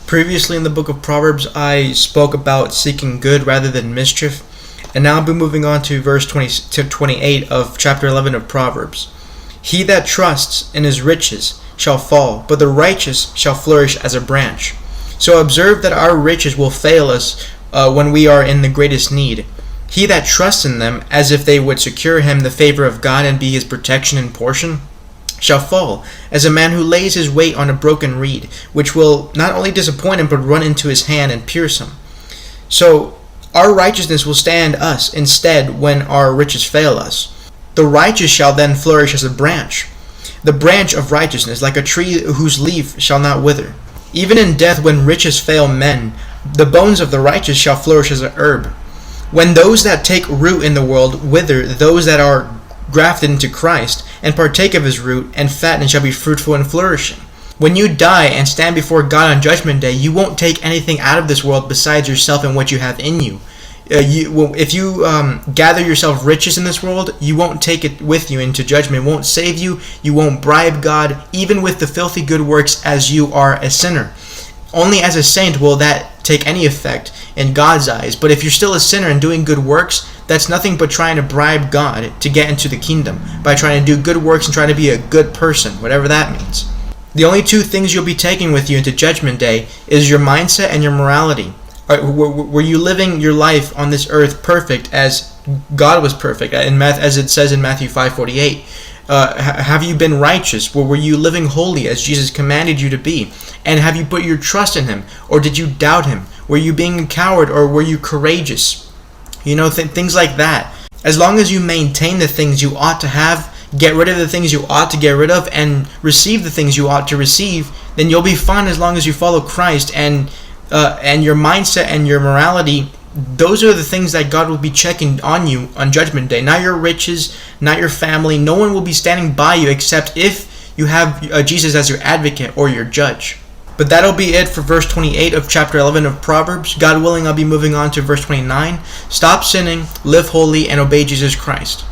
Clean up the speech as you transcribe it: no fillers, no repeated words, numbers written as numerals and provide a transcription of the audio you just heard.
Previously in the book of Proverbs, I spoke about seeking good rather than mischief, and now I'll be moving on to verse 20 to 28 of chapter 11 of Proverbs. He that trusts in his riches shall fall, but the righteous shall flourish as a branch. So observe that our riches will fail us when we are in the greatest need. He that trusts in them as if they would secure him the favor of God and be his protection and portion shall fall, as a man who lays his weight on a broken reed, which will not only disappoint him but run into his hand and pierce him. So our righteousness will stand us instead when our riches fail us. The righteous shall then flourish as a branch, the branch of righteousness, like a tree whose leaf shall not wither. Even in death, when riches fail men, the bones of the righteous shall flourish as a herb. When those that take root in the world wither, those that are grafted into Christ and partake of his root and fatten shall be fruitful and flourishing. When you die and stand before God on Judgment Day, you won't take anything out of this world besides yourself and what you have in you. If you gather yourself riches in this world, you won't take it with you into judgment. It won't save you. You won't bribe God, even with the filthy good works, as you are a sinner. Only as a saint will that take any effect in God's eyes. But if you're still a sinner and doing good works, that's nothing but trying to bribe God to get into the kingdom by trying to do good works and trying to be a good person, whatever that means. The only two things you'll be taking with you into Judgment Day is your mindset and your morality. Were you living your life on this earth perfect as God was perfect, as it says in Matthew 5:48? Have you been righteous? Were you living holy as Jesus commanded you to be? And have you put your trust in him, or did you doubt him? Were you being a coward, or were you courageous? Things like that. As long as you maintain the things you ought to have, get rid of the things you ought to get rid of, and receive the things you ought to receive, then you'll be fine as long as you follow Christ. And your mindset and your morality, those are the things that God will be checking on you on Judgment Day. Not your riches, not your family. No one will be standing by you except if you have Jesus as your advocate or your judge. But that'll be it for verse 28 of chapter 11 of Proverbs. God willing, I'll be moving on to verse 29. Stop sinning, live holy, and obey Jesus Christ.